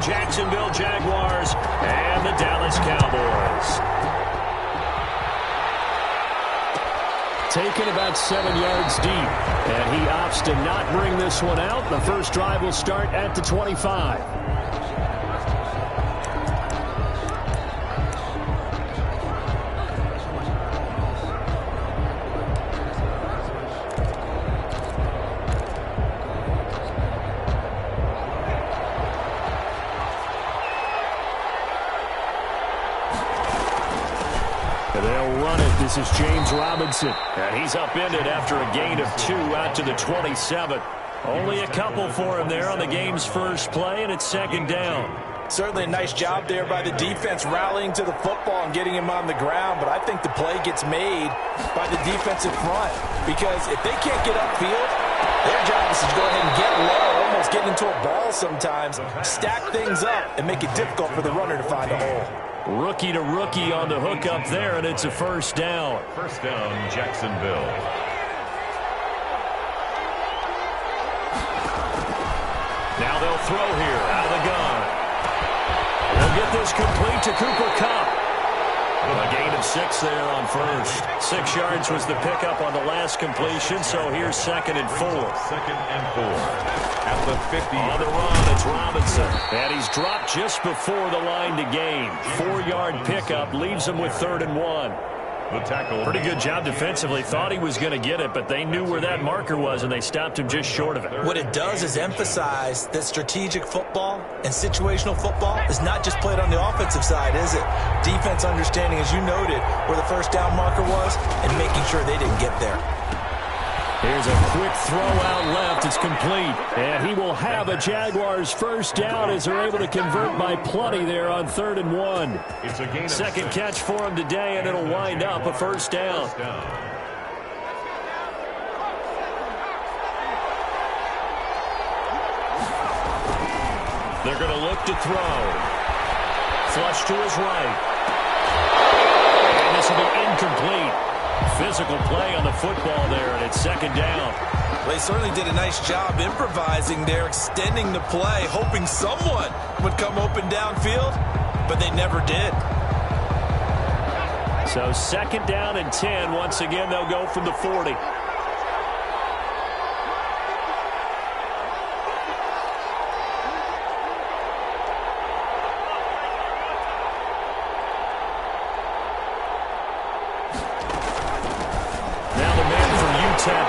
Jacksonville Jaguars and the Dallas Cowboys. Taken about 7 yards deep, and he opts to not bring this one out. The first drive will start at the 25. They'll run it. This is James Robinson. And he's upended after a gain of 2 out to the 27. Only a couple for him there on the game's first play, and it's second down. Certainly a nice job there by the defense rallying to the football and getting him on the ground. But I think the play gets made by the defensive front. Because if they can't get upfield, their job is to go ahead and get low, almost get into a ball sometimes, stack things up, and make it difficult for the runner to find a hole. Rookie to rookie on the hook up there, and it's a first down. First down, Jacksonville. Now they'll throw here out of the gun. They'll get this complete to Cooper Kupp. A gain of 6 there on first. 6 yards was the pickup on the last completion, so here's second and 4. Second and 4. At the 50. On the run, it's Robinson. And he's dropped just before the line to gain. 4-yard pickup leaves him with 3rd and 1. The tackle. Pretty good job defensively. Thought he was going to get it, but they knew where that marker was, and they stopped him just short of it. What it does is emphasize that strategic football and situational football is not just played on the offensive side, is it? Defense understanding, as you noted, where the first down marker was and making sure they didn't get there. Here's a quick throw out left. It's complete. And he will have a Jaguars first down as they're able to convert by plenty there on 3rd and 1. It's a gain of Second 6. catch for him today, and it'll wind up a first down. They're going to look to throw. Flush to his right. And this will be incomplete. Physical play on the football there, and it's second down. They certainly did a nice job improvising there, extending the play, hoping someone would come open downfield, but they never did. So second down and 10. Once again, they'll go from the 40.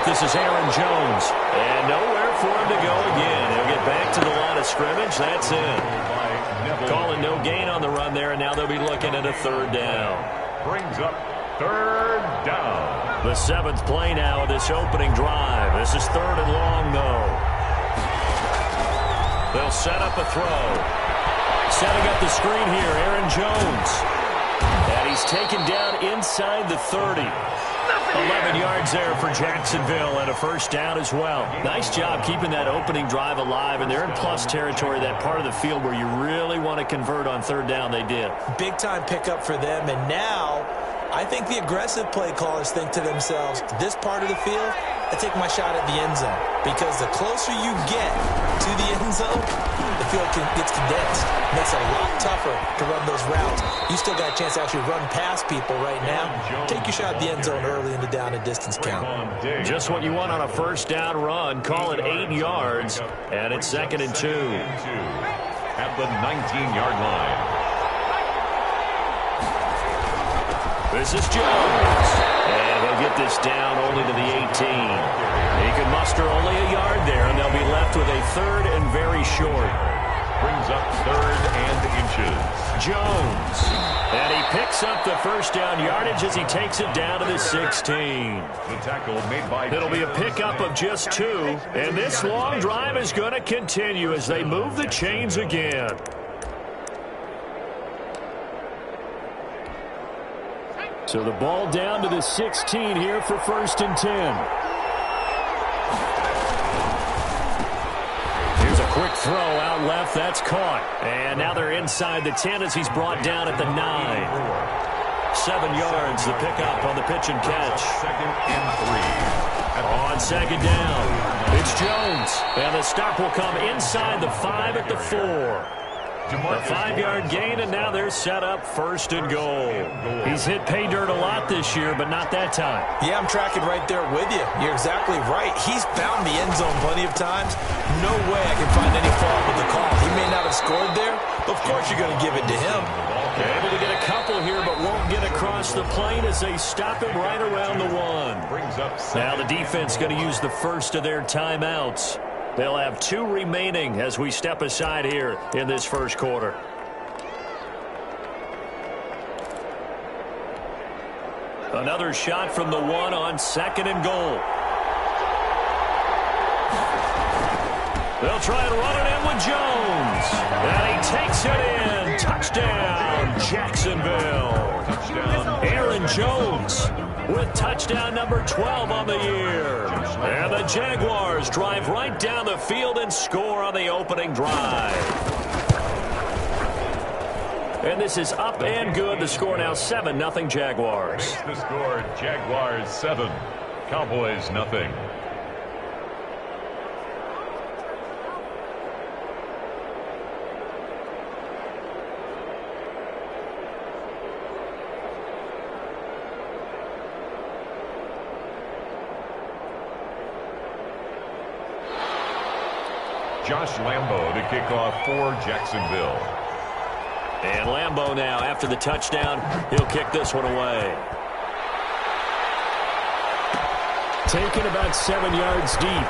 This is Aaron Jones. And nowhere for him to go again. He'll get back to the line of scrimmage. That's it. Calling no gain on the run there, and now they'll be looking at a 3rd down. Brings up 3rd down. The 7th play now of this opening drive. This is 3rd and long, though. They'll set up a throw. Setting up the screen here, Aaron Jones. And he's taken down inside the 30. 11 yards there for Jacksonville and a first down as well. Nice job keeping that opening drive alive, and they're in plus territory, that part of the field where you really want to convert on 3rd down. They did. Big-time pickup for them, and now I think the aggressive play callers think to themselves, this part of the field, I take my shot at the end zone, because the closer you get to the end zone, the field gets condensed. Makes it a lot tougher to run those routes. You still got a chance to actually run past people right now. Take your shot at the end zone early in the down and distance count. Just what you want on a first down run. Call it 8 yards, and it's second and 2. At the 19-yard line. This is Jones. And he'll get this down only to the 18. He can muster only a yard there, and they'll be left with a 3rd and very short. Brings up 3rd and inches. Jones. And he picks up the first down yardage as he takes it down to the 16. The tackle made by... It'll be a pickup of just 2. And this long drive is going to continue as they move the chains again. So the ball down to the 16 here for 1st and 10. Quick throw out left. That's caught. And now they're inside the 10 as he's brought down at the 9. 7 yards, the pickup on the pitch and catch. Second and 3. On second down, it's Jones. And the stop will come inside the 5 at the 4. A 5-yard gain, and now they're set up 1st and goal. He's hit pay dirt a lot this year, but not that time. Yeah, I'm tracking right there with you. You're exactly right. He's found the end zone plenty of times. No way I can find any fault with the call. He may not have scored there, but of course you're going to give it to him. Able to get a couple here, but won't get across the plane as they stop him right around the 1. Now the defense going to use the first of their timeouts. They'll have 2 remaining as we step aside here in this first quarter. Another shot from the 1 on 2nd and goal. They'll try and run it in with Jones. And he takes it in. Touchdown, Jacksonville. Touchdown. Aaron Jones with touchdown number 12 on the year. And the Jaguars drive right down the field and score on the opening drive. And this is up and good. The score now 7-0 Jaguars. The score, Jaguars 7, Cowboys nothing. Josh Lambo to kick off for Jacksonville. And Lambo now, after the touchdown, he'll kick this one away. Taken about 7 yards deep.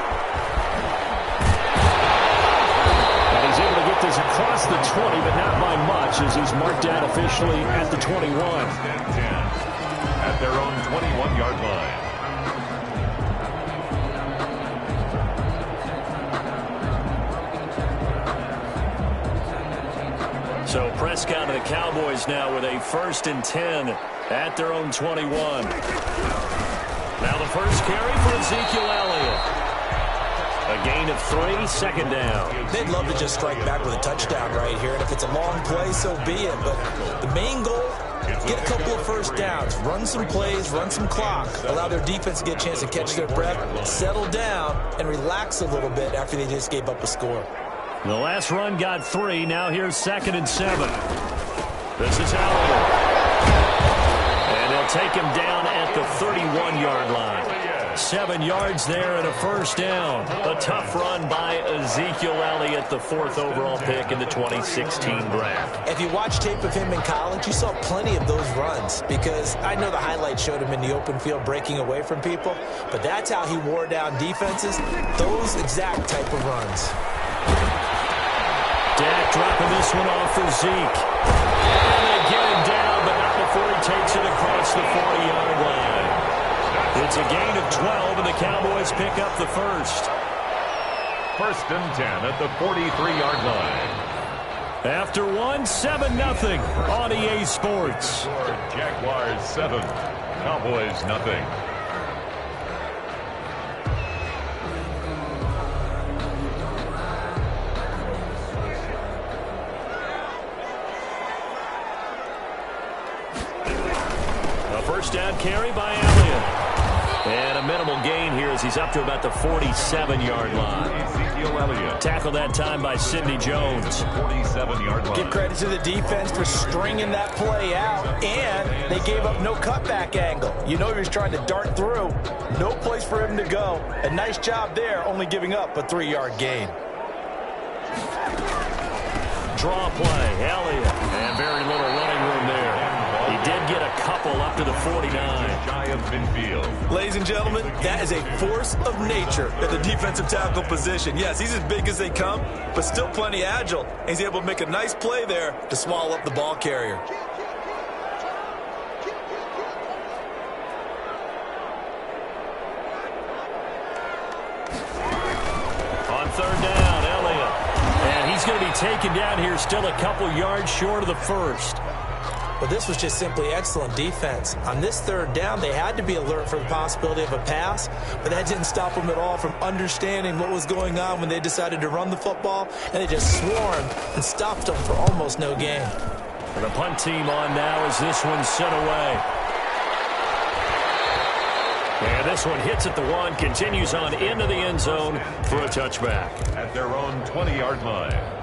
And he's able to get this across the 20, but not by much, as he's marked out officially at the 21. At their own 21-yard line. So Prescott and the Cowboys now with a 1st and 10 at their own 21. Now the first carry for Ezekiel Elliott. A gain of 3, 2nd down. They'd love to just strike back with a touchdown right here, and if it's a long play, so be it. But the main goal, get a couple of first downs, run some plays, run some clock, allow their defense to get a chance to catch their breath, settle down, and relax a little bit after they just gave up a score. The last run got 3. Now here's 2nd and 7. This is Elliott. And they'll take him down at the 31-yard line. 7 yards there and a 1st down. A tough run by Ezekiel Elliott, the 4th overall pick in the 2016 draft. If you watch tape of him in college, you saw plenty of those runs, because I know the highlights showed him in the open field breaking away from people, but that's how he wore down defenses, those exact type of runs. Dak dropping this one off for Zeke. And they get him down, but not before he takes it across the 40-yard line. It's a gain of 12, and the Cowboys pick up the first. 1st and 10 at the 43-yard line. After 7-0 on EA Sports. Jaguars 7, Cowboys nothing. First down carry by Elliott. And a minimal gain here as he's up to about the 47-yard line. Ezekiel Elliott. Tackled that time by Sidney Jones. 47-yard line. Give credit to the defense for stringing that play out, and they gave up no cutback angle. You know he was trying to dart through. No place for him to go. A nice job there, only giving up a 3-yard gain. Draw play, Elliott. And very little running room there. He did get a couple up to the 49. Shy of midfield. Ladies and gentlemen, that is a force of nature at the defensive tackle position. Yes, he's as big as they come, but still plenty agile. And he's able to make a nice play there to swallow up the ball carrier. On 3rd down, Elliott. And he's going to be taken down here still a couple yards short of the first. Well, this was just simply excellent defense. On this 3rd down, they had to be alert for the possibility of a pass, but that didn't stop them at all from understanding what was going on when they decided to run the football, and they just swarmed and stopped them for almost no gain. The punt team on now as this one's sent away. And this one hits at the 1, continues on into the end zone for a touchback. At their own 20-yard line.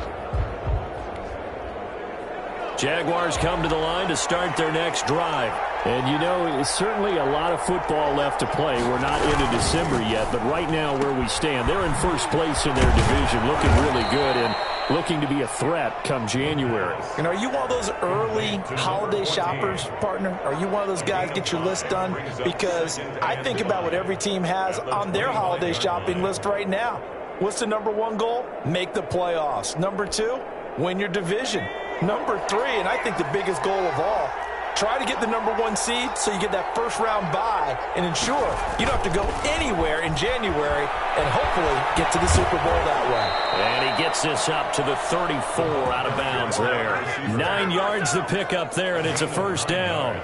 Jaguars come to the line to start their next drive. And, you know, it's certainly a lot of football left to play. We're not into December yet, but right now where we stand, they're in first place in their division, looking really good and looking to be a threat come January. And are you one of those early holiday shoppers, partner? Are you one of those guys get your list done? Because I think about what every team has on their holiday shopping list right now. What's the number one goal? Make the playoffs. Number 2, win your division. Number 3, and I think the biggest goal of all, try to get the number 1 seed so you get that first-round bye and ensure you don't have to go anywhere in January and hopefully get to the Super Bowl that way. And he gets this up to the 34 out of bounds there. 9 yards the pickup there, and it's a first down.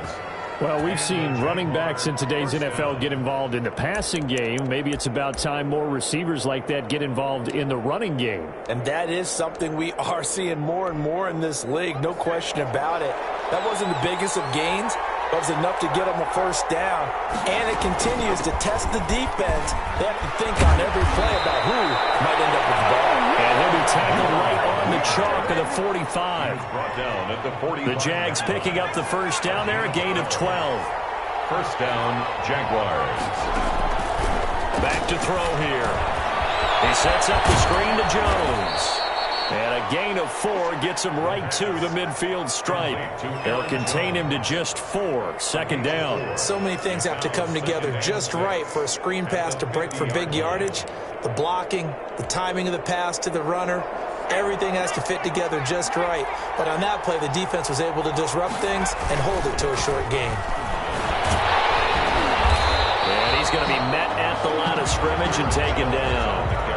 Well, we've seen running backs in today's NFL get involved in the passing game. Maybe it's about time more receivers like that get involved in the running game. And that is something we are seeing more and more in this league, no question about it. That wasn't the biggest of gains, but it was enough to get them a first down. And it continues to test the defense. They have to think on every play about who might end up with the ball. And he'll be tackled right on the chalk of the 45. Brought down at the 45. The Jags picking up the first down there, a gain of 12. First down, Jaguars. Back to throw here. He sets up the screen to Jones. And a gain of 4 gets him right to the midfield stripe. They'll contain him to just 4. Second down. So many things have to come together just right for a screen pass to break for big yardage. The blocking, the timing of the pass to the runner, everything has to fit together just right. But on that play, the defense was able to disrupt things and hold it to a short gain. And he's going to be met at the line of scrimmage and taken down.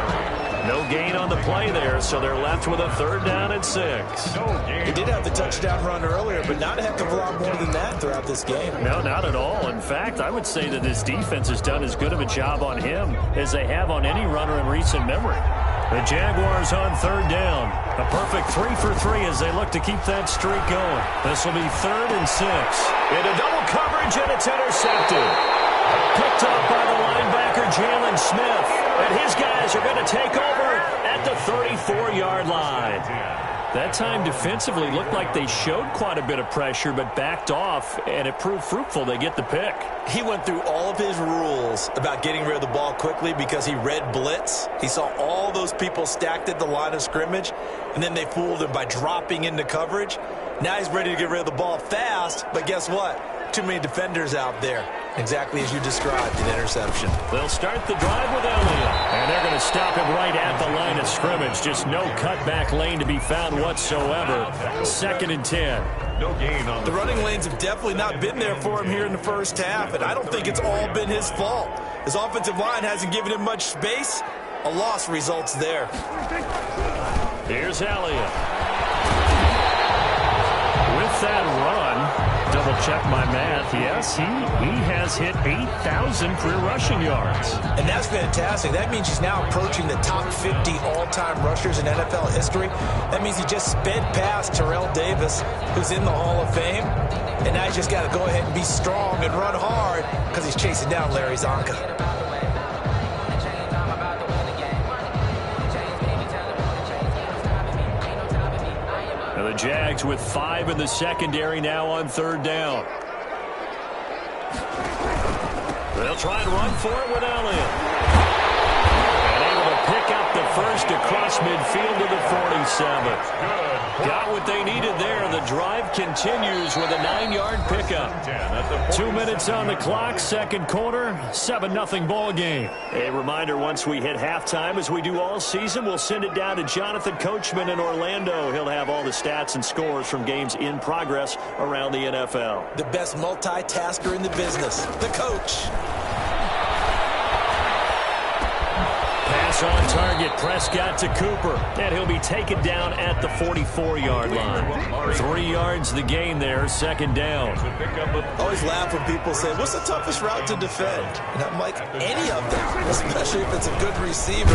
No gain on the play there, so they're left with a third down and 6. He did have the touchdown run earlier, but not a heck of a lot more than that throughout this game. No, not at all. In fact, I would say that this defense has done as good of a job on him as they have on any runner in recent memory. The Jaguars on third down. A perfect 3 for 3 as they look to keep that streak going. This will be 3rd and 6. Into double coverage, and it's intercepted. Picked up by the linebacker, Jalen Smith. And his guys are going to take over at the 34-yard line. That time defensively looked like they showed quite a bit of pressure but backed off, and it proved fruitful. They get the pick. He went through all of his rules about getting rid of the ball quickly because he read blitz. He saw all those people stacked at the line of scrimmage, and then they fooled him by dropping into coverage. Now he's ready to get rid of the ball fast, but guess what? Too many defenders out there. Exactly as you described, an interception. They'll start the drive with Elliott. And they're going to stop him right at the line of scrimmage. Just no cutback lane to be found whatsoever. 2nd and 10. No gain on the running lanes have definitely not been there for him here in the first half, and I don't think it's all been his fault. His offensive line hasn't given him much space. A loss results there. Here's Elliott. With that run, double check my math. Yes, he has hit 8,000 career rushing yards. And that's fantastic. That means he's now approaching the top 50 all-time rushers in NFL history. That means he just sped past Terrell Davis, who's in the Hall of Fame. And now he's just got to go ahead and be strong and run hard because he's chasing down Larry Zonka. The Jags with 5 in the secondary now on third down. They'll try and run for it with Elliott. And able to pick up the first across midfield to the 47. Got what they needed there. The drive continues with a 9-yard pickup. 2 minutes on the clock, second quarter, 7-0 ball game. A reminder, once we hit halftime, as we do all season, we'll send it down to Jonathan Coachman in Orlando. He'll have all the stats and scores from games in progress around the NFL. The best multitasker in the business, the coach. Pass on target, Prescott to Cooper, and he'll be taken down at the 44-yard line. 3 yards the gain there, second down. I always laugh when people say, what's the toughest route to defend? And I'm like, any of them, especially if it's a good receiver.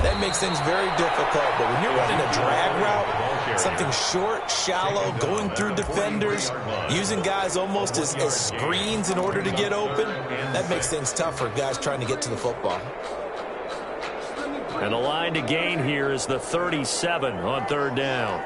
That makes things very difficult. But when you're running a drag route, something short, shallow, going through defenders, using guys almost as screens in order to get open, that makes things tough for guys trying to get to the football. And the line to gain here is the 37 on third down.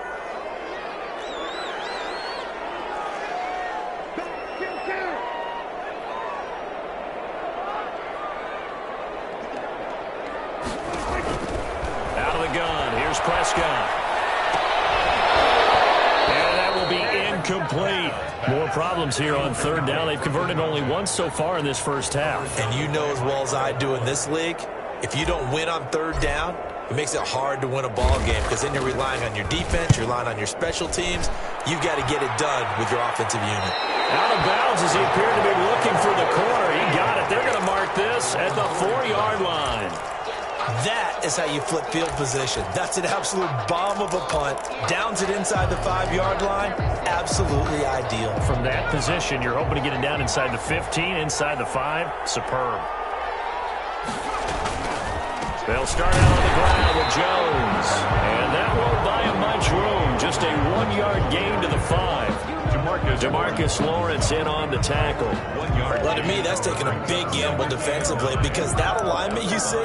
incomplete. More problems here on third down. They've converted only once so far in this first half. And you know as well as I do in this league, if you don't win on third down, it makes it hard to win a ball game because then you're relying on your defense, you're relying on your special teams. You've got to get it done with your offensive unit. Out of bounds as he appeared to be looking for the corner. He got it. They're going to mark this at the 4-yard line. That is how you flip field position. That's an absolute bomb of a punt. Downs it inside the 5-yard line. Absolutely ideal. From that position, you're hoping to get it down inside the 15, inside the 5. Superb. They'll start out on the ground with Jones. And that won't buy him much room. Just a 1-yard gain to the 5. DeMarcus Lawrence in on the tackle. 1 yard. Well, to me, that's taking a big gamble defensively because that alignment you see,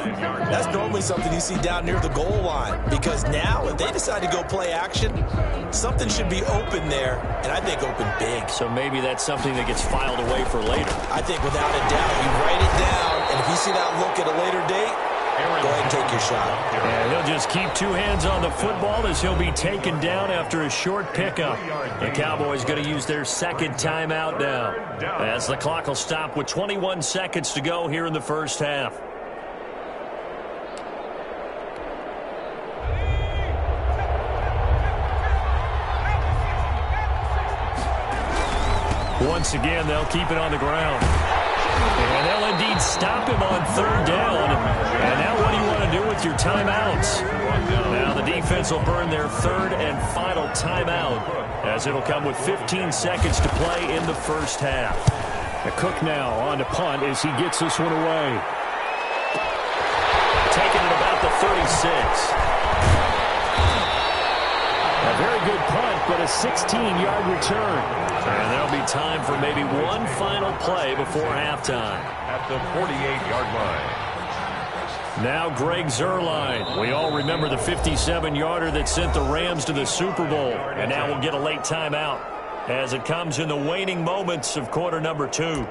that's normally something you see down near the goal line. Because now, if they decide to go play action, something should be open there, and I think open big. So maybe that's something that gets filed away for later. I think without a doubt, you write it down, and if you see that look at a later date, go ahead and take your shot. And he'll just keep 2 hands on the football as he'll be taken down after a short pickup. The Cowboys going to use their second timeout now, as the clock will stop with 21 seconds to go here in the first half. Once again, they'll keep it on the ground. And they'll indeed stop him on third down. And now what do you want to do with your timeouts? Now the defense will burn their third and final timeout as it'll come with 15 seconds to play in the first half. Cook now on to punt as he gets this one away. Taking it about the 36. A very good punt, but a 16-yard return. And there'll be time for maybe one final play before halftime. At the 48-yard line. Now Greg Zuerlein. We all remember the 57-yarder that sent the Rams to the Super Bowl. And now we'll get a late timeout as it comes in the waning moments of quarter number 2.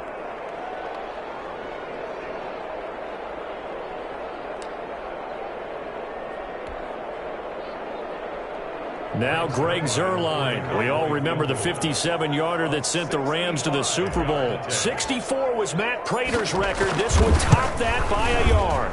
Now Greg Zuerlein. We all remember the 57-yarder that sent the Rams to the Super Bowl. 64 was Matt Prater's record. This would top that by a yard.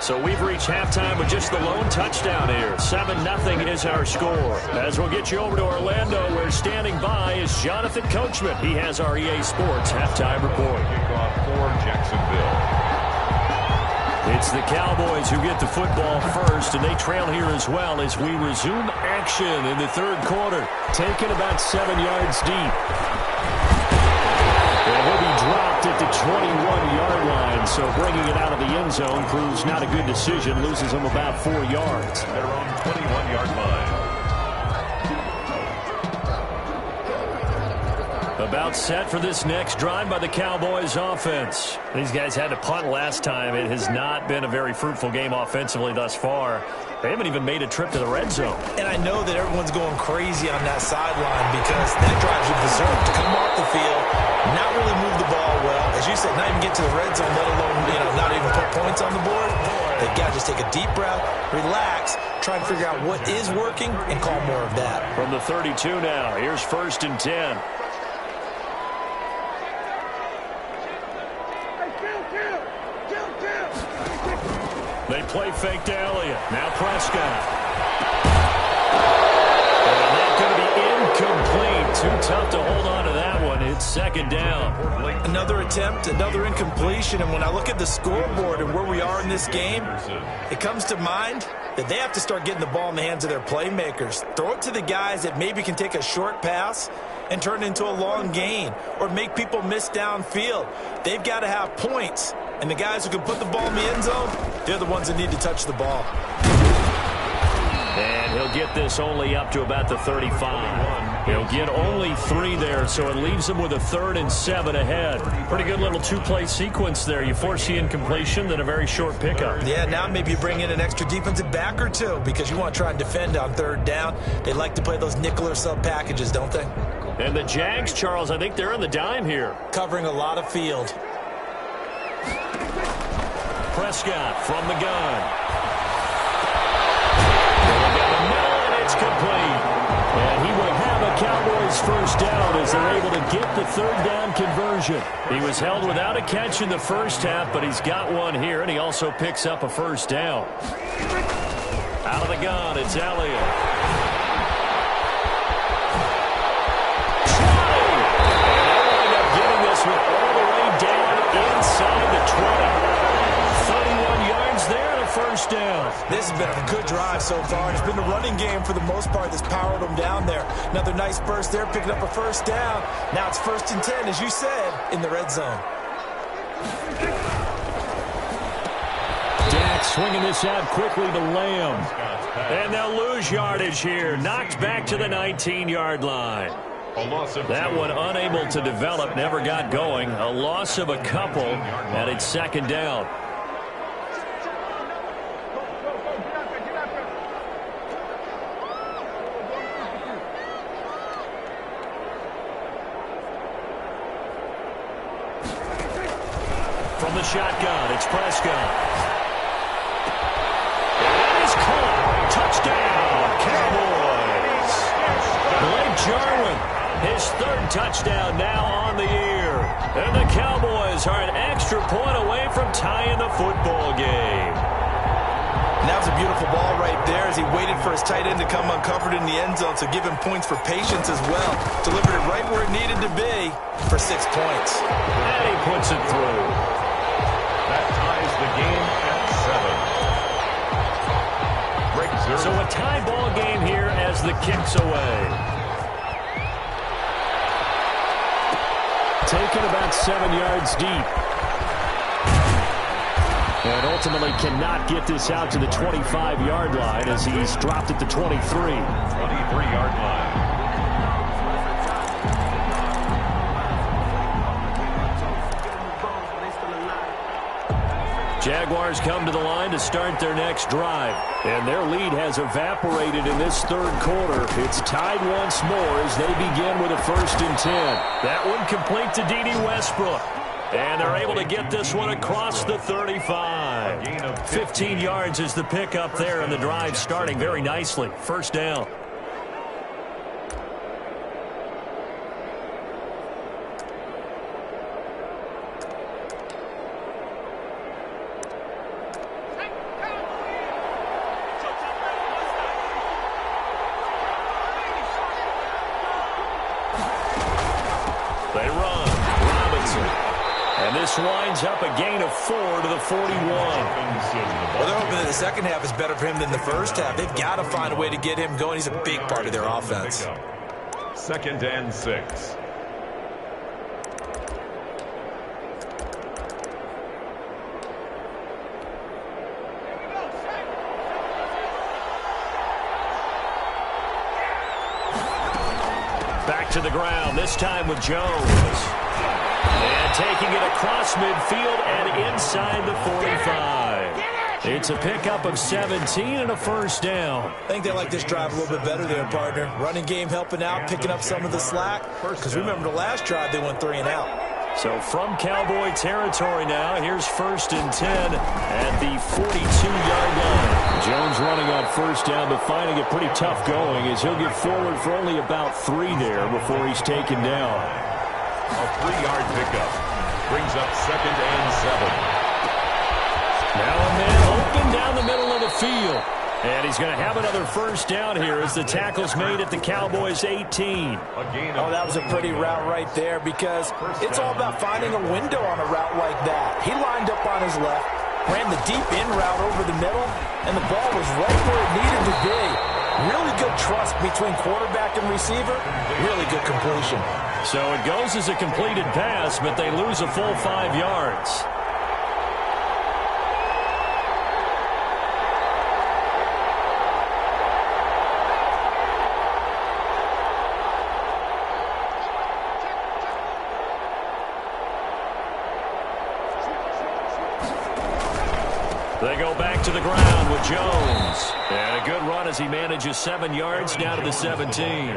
So we've reached halftime with just the lone touchdown here. 7-0 is our score. As we'll get you over to Orlando, where standing by is Jonathan Coachman. He has our EA Sports halftime report. Kickoff for Jacksonville. It's the Cowboys who get the football first, and they trail here as well as we resume action in the third quarter. Taken about 7 yards deep. And he'll be dropped at the 21-yard line, so bringing it out of the end zone proves not a good decision. Loses him about 4 yards. They're on 21-yard line. About set for this next drive by the Cowboys offense. These guys had to punt last time. It has not been a very fruitful game offensively thus far. They haven't even made a trip to the red zone. And I know that everyone's going crazy on that sideline because that drives you berserk to come off the field, not really move the ball well. As you said, not even get to the red zone, let alone, not even put points on the board. They've got to just take a deep breath, relax, try and figure out what is working, and call more of that. From the 32 now, here's 1st and 10. They play fake to Elliott. Now Prescott. And that's going to be incomplete. Too tough to hold on to that one. It's 2nd down. Another attempt, another incompletion. And when I look at the scoreboard and where we are in this game, it comes to mind that they have to start getting the ball in the hands of their playmakers. Throw it to the guys that maybe can take a short pass and turn it into a long gain or make people miss downfield. They've got to have points. And the guys who can put the ball in the end zone, they're the ones that need to touch the ball. And he'll get this only up to about the 35. He'll get only 3 there, so it leaves him with a 3rd and 7 ahead. Pretty good little 2-play sequence there. You force the incompletion, then a very short pickup. Yeah, now maybe you bring in an extra defensive back or 2 because you want to try and defend on 3rd down. They like to play those nickel or sub packages, don't they? And the Jags, Charles, I think they're on the dime here. Covering a lot of field. Prescott from the gun. It's complete. And he will have a Cowboys first down as they're able to get the 3rd down conversion. He was held without a catch in the first half, but he's got one here, and he also picks up a first down. Out of the gun, it's Elliott. And they'll wind up getting this one all the way down inside the 20. 31 yards there and a first down. This has been a good drive so far. It's been the running game for the most part that's powered them down there. Another nice burst there, picking up a first down. Now it's 1st and 10, as you said, in the red zone. Dak swinging this out quickly to Lamb. And they'll lose yardage here. Knocked back to the 19-yard line. That one unable to develop, never got going. A loss of a couple, and it's 2nd down. From the shotgun, it's Prescott. That is caught. Touchdown, Cowboys. Blake Jarwin, his 3rd touchdown now on the year. And the Cowboys are an extra point away from tying the football game. And that was a beautiful ball right there as he waited for his tight end to come uncovered in the end zone, so give him points for patience as well. Delivered it right where it needed to be for 6 points. And he puts it through. That ties the game at 7. Break 0. So a tie ball game here as the kick's away. Taken about 7 yards deep. And ultimately cannot get this out to the 25-yard line as he's dropped at the 23. 23-yard line. Jaguars come to the line to start their next drive. And their lead has evaporated in this 3rd quarter. It's tied once more as they begin with a 1st and 10. That one complete to D.D. Westbrook. And they're able to get this one across the 35. 15 yards is the pickup there, and the drive starting very nicely. First down. They run. Robinson. And this winds up a gain of 4 to the 41. Well, they're hoping that the second half is better for him than the first half. They've got to find a way to get him going. He's a big part of their offense. 2nd and 6. Back to the ground, this time with Jones. And taking it across midfield and inside the 45. It's a pickup of 17 and a first down. I think they like this drive a little bit better there, partner. Running game helping out, picking up some of the slack. Because remember the last drive, they went 3 and out. So from Cowboy territory now, here's 1st and 10 at the 42-yard line. Jones running on first down, but finding it pretty tough going as he'll get forward for only about 3 there before he's taken down. A 3-yard pickup brings up 2nd and 7. Now a man open down the middle of the field. And he's going to have another first down here as the tackle's made at the Cowboys' 18. Oh, that was a pretty route right there because it's all about finding a window on a route like that. He lined up on his left, ran the deep in route over the middle, and the ball was right where it needed to be. Really good trust between quarterback and receiver. Really good completion. So it goes as a completed pass, but they lose a full 5 yards. They go back to the ground with Jones. And a good run as he manages 7 yards down to the 17.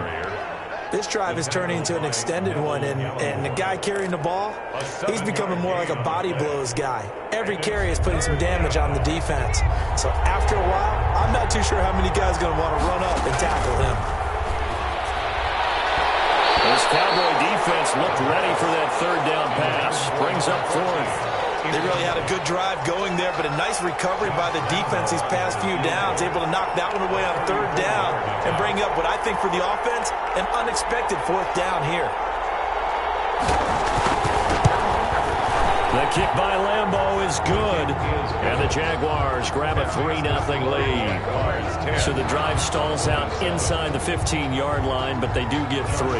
This drive is turning into an extended one, and the guy carrying the ball, he's becoming more like a body blows guy. Every carry is putting some damage on the defense. So after a while, I'm not too sure how many guys are going to want to run up and tackle him. This Cowboy defense looked ready for that third down pass. Brings up 4th. They really had a good drive going there, but a nice recovery by the defense these past few downs, able to knock that one away on 3rd down and bring up what I think for the offense, an unexpected 4th down here. The kick by Lambeau is good, and the Jaguars grab a 3-0 lead. So the drive stalls out inside the 15-yard line, but they do get 3.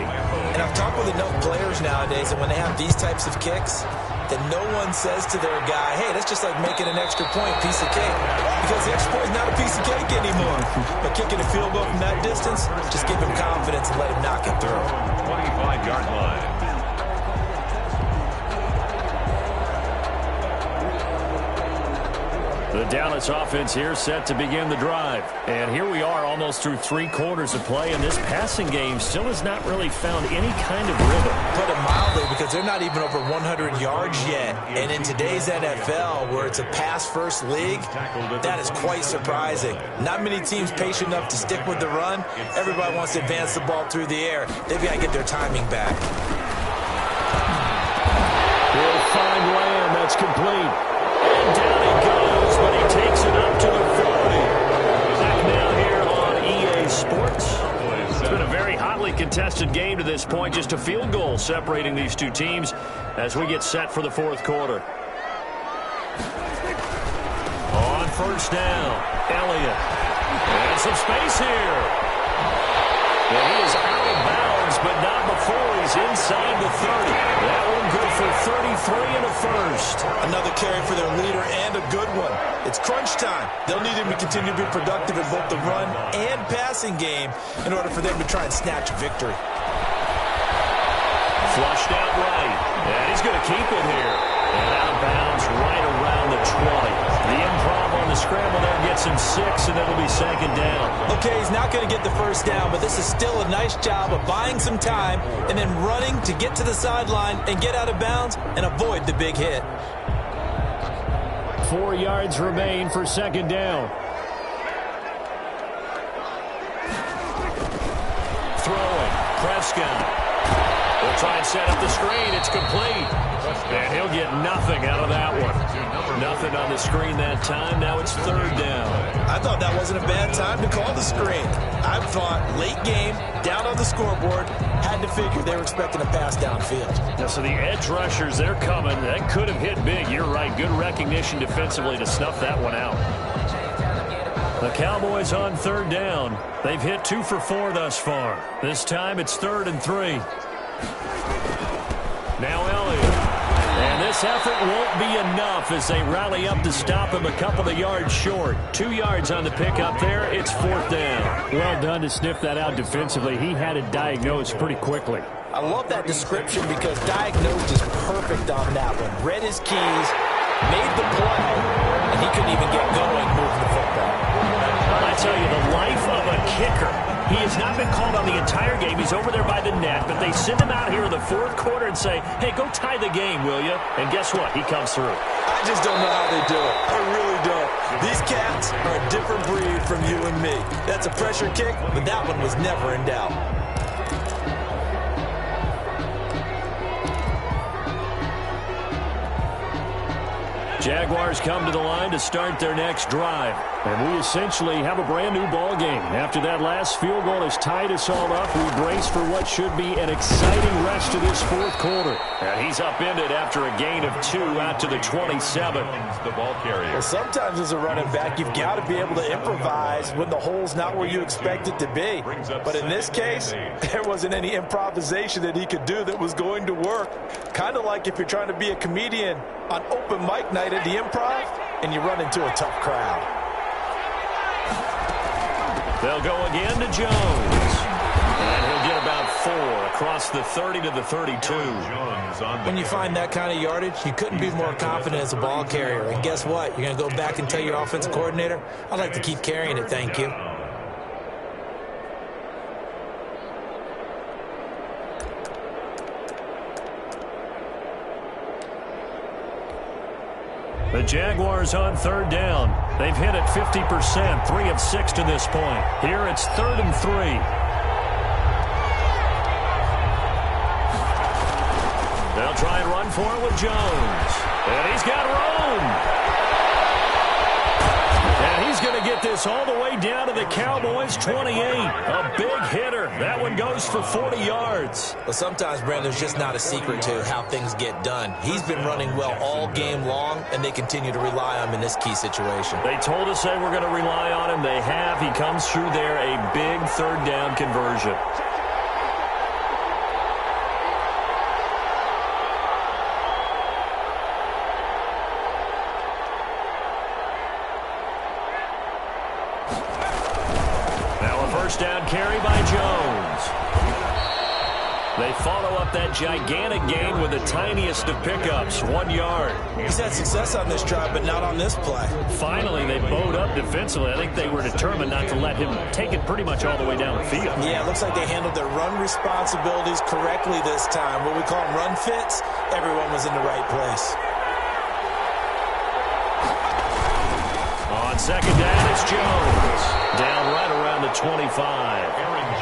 And I've talked with enough players nowadays, and when they have these types of kicks, then no one says to their guy, hey, that's just like making an extra point, piece of cake. Because the extra point is not a piece of cake anymore. But kicking a field goal from that distance, just give him confidence and let him knock it through. 25-yard line. The Dallas offense here set to begin the drive. And here we are almost through 3 quarters of play, and this passing game still has not really found any kind of rhythm. Put it mildly, because they're not even over 100 yards yet. And in today's NFL, where it's a pass-first league, that is quite surprising. Not many teams patient enough to stick with the run. Everybody wants to advance the ball through the air. They've got to get their timing back. He'll find Lamb. That's complete. And down he goes, but he takes it up to the 40. Back now here on EA Sports. It's been a very hotly contested game to this point. Just a field goal separating these two teams as we get set for the 4th quarter. On 1st down, Elliott. And some space here. And he is out of bounds, but not before he's inside the 30. That one good for 33 and a first. Another carry for their leader and a good one. It's crunch time. They'll need him to continue to be productive in both the run and passing game in order for them to try and snatch a victory. Flushed out right. And he's going to keep it here. And out of bounds right around the 20. The improv on the scramble there gets him 6, and that'll be 2nd down. Okay, he's not going to get the 1st down, but this is still a nice job of buying some time and then running to get to the sideline and get out of bounds and avoid the big hit. 4 yards remain for 2nd down. Throwing. Prescott. They'll try and set up the screen. It's complete. And he'll get nothing out of that one. Nothing on the screen that time. Now it's 3rd down. I thought that wasn't a bad time to call the screen. I thought late game, down on the scoreboard, had to figure they were expecting a pass downfield. Now, so the edge rushers, they're coming. That could have hit big. You're right. Good recognition defensively to snuff that one out. The Cowboys on 3rd down. They've hit 2 for 4 thus far. This time it's 3rd and 3. Now Elliott. And this effort won't be enough as they rally up to stop him a couple of yards short. 2 yards on the pickup there. It's 4th down. Well done to sniff that out defensively. He had it diagnosed pretty quickly. I love that description because diagnosed is perfect on that one. Read his keys, made the play, and he couldn't even get going moving the football. I tell you, the life of a kicker. He has not been called on the entire game. He's over there by the net, but they send him out here in the 4th quarter and say, hey, go tie the game, will you? And guess what? He comes through. I just don't know how they do it. I really don't. These cats are a different breed from you and me. That's a pressure kick, but that one was never in doubt. Jaguars come to the line to start their next drive. And we essentially have a brand-new ball game. After that last field goal has tied us all up, we brace for what should be an exciting rest of this 4th quarter. And he's upended after a gain of 2 out to the 27. The ball carrier. Well, sometimes as a running back, you've got to be able to improvise when the hole's not where you expect it to be. But in this case, there wasn't any improvisation that he could do that was going to work. Kind of like if you're trying to be a comedian on open mic night at the Improv and you run into a tough crowd. They'll go again to Jones. And he'll get about 4 across it's the 30 to the 32. When you find that kind of yardage, you couldn't be more confident as a ball carrier. And guess what? You're going to go back and tell your offensive coordinator, I'd like to keep carrying it, thank you. The Jaguars on third down. They've hit it 50%, 3 of 6 to this point. Here it's 3rd and 3. They'll try and run for it with Jones. And he's got room. And he's going to get this all the way down to the Cowboys' 28. A big hitter. That one goes for 40 yards. Well, sometimes, Brandon, there's just not a secret to how things get done. He's been running well all game long, and they continue to rely on him in this key situation. They told us they were going to rely on him. They have. He comes through there, a big third down conversion. First down carry by Jones. They follow up that gigantic gain with the tiniest of pickups, 1 yard. He's had success on this drive, but not on this play. Finally, they bowed up defensively. I think they were determined not to let him take it pretty much all the way down the field. Yeah, it looks like they handled their run responsibilities correctly this time. What we call them run fits, everyone was in the right place. On second down, it's Jones. Down right around the 25.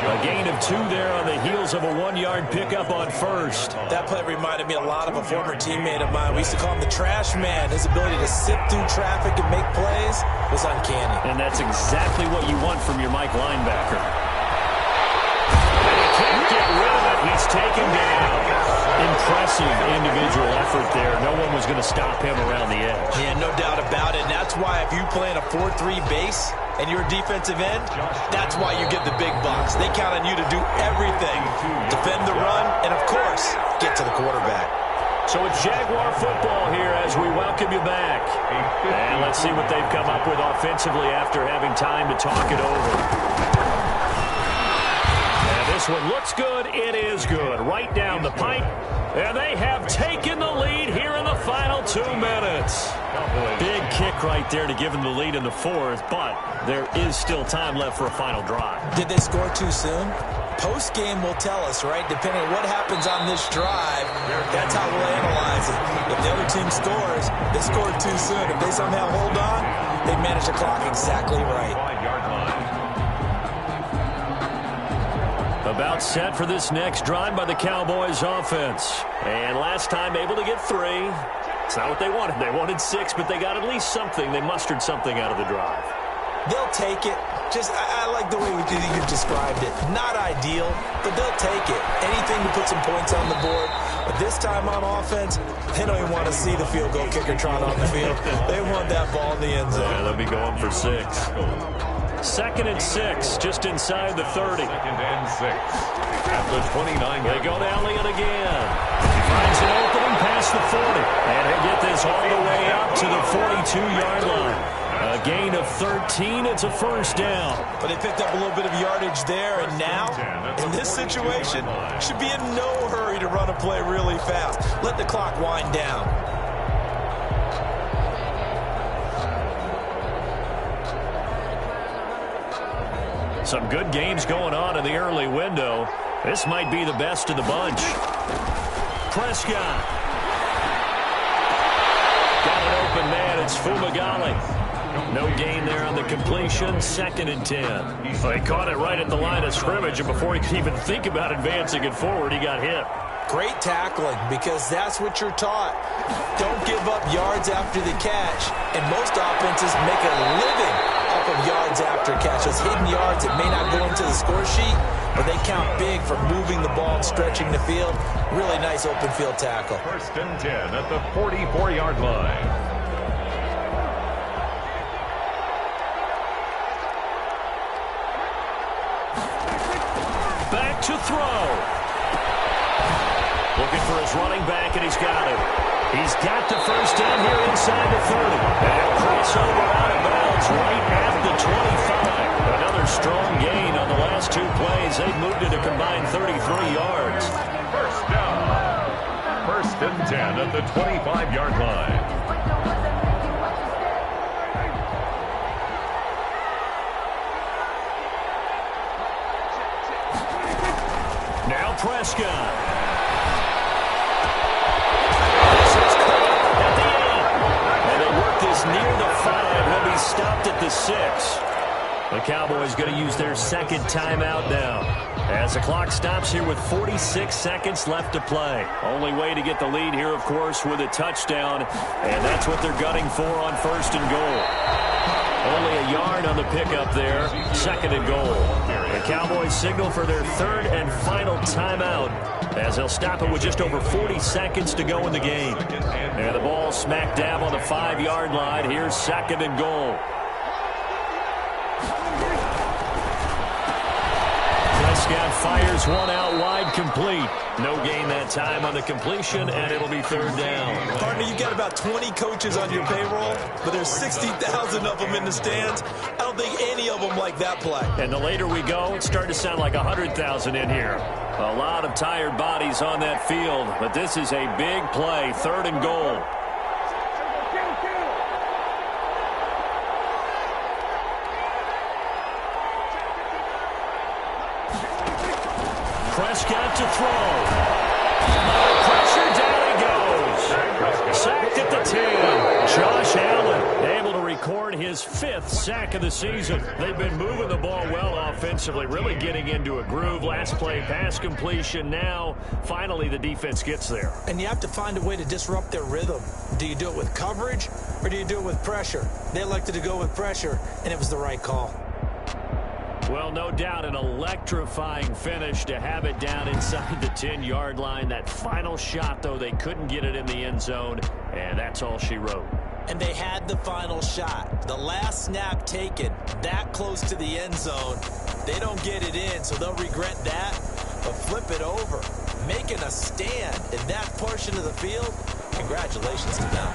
A gain of 2 there on the heels of a 1-yard pickup on first. That play reminded me a lot of a former teammate of mine. We used to call him the trash man. His ability to sift through traffic and make plays was uncanny. And that's exactly what you want from your Mike linebacker. And he can't get rid of it. He's taken down. Impressive individual effort there. No one was going to stop him around the edge. Yeah, no doubt about it. And that's why if you play in a 4-3 base and you're a defensive end, that's why you get the big bucks. They count on you to do everything. Defend the run and, of course, get to the quarterback. So it's Jaguar football here as we welcome you back. And let's see what they've come up with offensively after having time to talk it over. This one looks good. It is good. Right down the pipe. And they have taken the lead here in the final 2 minutes. Big kick right there to give them the lead in the 4th, but there is still time left for a final drive. Did they score too soon? Post-game will tell us, right? Depending on what happens on this drive, that's how we'll analyze it. If the other team scores, they scored too soon. If they somehow hold on, they manage the clock exactly right. About set for this next drive by the Cowboys offense. And last time able to get 3. It's not what they wanted. They wanted 6, but they got at least something. They mustered something out of the drive. They'll take it. I like the way you described it. Not ideal, but they'll take it. Anything to put some points on the board. But this time on offense, they don't even want to see the field goal kicker trot on the field. They want that ball in the end zone. Yeah, they'll be going for 6. 2nd and 6, just inside the 30. 2nd and 6. At the 29. They go to Elliott again. He finds an opening past the 40. And he'll get this all the way up to the 42-yard line. A gain of 13. It's a first down. But they picked up a little bit of yardage there. And now, in this situation, should be in no hurry to run a play really fast. Let the clock wind down. Some good games going on in the early window. This might be the best of the bunch. Prescott. Got an open man. It's Fumagalli. No gain there on the completion. 2nd and 10. Well, he caught it right at the line of scrimmage, and before he could even think about advancing it forward, he got hit. Great tackling, because that's what you're taught. Don't give up yards after the catch, and most offenses make a living off of yards after catch. Those hidden yards that may not go into the score sheet, but they count big for moving the ball and stretching the field. Really nice open field tackle. 1st and 10 at the 44-yard line. Back to throw. Looking for his running back, and he's got it. He's got the first down here inside the 30. And crossover out of bounds right at the 25. Another strong gain on the last 2 plays. They've moved it a combined 33 yards. First down. First and 10 at the 25-yard line. Now Prescott. Near the 5, he'll be stopped at the 6. The Cowboys going to use their second timeout now, as the clock stops here with 46 seconds left to play. Only way to get the lead here, of course, with a touchdown, and that's what they're gunning for on first and goal. Only a yard on the pickup there, second and goal. The Cowboys signal for their third and final timeout, as they'll stop it with just over 40 seconds to go in the game. And the ball smack dab on the 5-yard line. Here's second and goal. Prescott fires one out wide, complete. No gain that time on the completion, and it'll be third down. Partner, you've got about 20 coaches on your payroll, but there's 60,000 of them in the stands. I don't think any of them like that play. And the later we go, it's starting to sound like 100,000 in here. A lot of tired bodies on that field, but this is a big play, third and goal. Prescott to throw. Pressure, down he goes. Sacked at the 10. Josh Allen able to record his 5th sack of the season. They've been moving the ball well offensively, really getting into a groove. Last play, pass completion. Now, finally, the defense gets there. And you have to find a way to disrupt their rhythm. Do you do it with coverage, or do you do it with pressure? They elected to go with pressure, and it was the right call. Well, no doubt an electrifying finish to have it down inside the 10-yard line. That final shot, though, they couldn't get it in the end zone, and that's all she wrote. And they had the final shot. The last snap taken that close to the end zone. They don't get it in, so they'll regret that, but flip it over. Making a stand in that portion of the field, congratulations to them.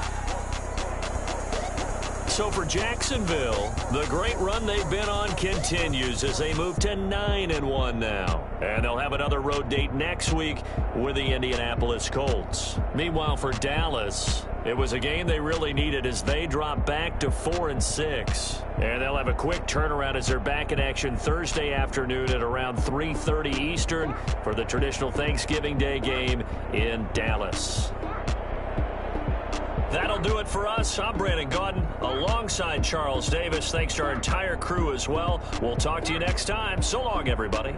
So for Jacksonville, the great run they've been on continues as they move to 9-1 now. And they'll have another road date next week with the Indianapolis Colts. Meanwhile, for Dallas, it was a game they really needed as they drop back to 4-6. And they'll have a quick turnaround as they're back in action Thursday afternoon at around 3:30 Eastern for the traditional Thanksgiving Day game in Dallas. That'll do it for us. I'm Brandon Gaudin alongside Charles Davis. Thanks to our entire crew as well. We'll talk to you next time. So long, everybody.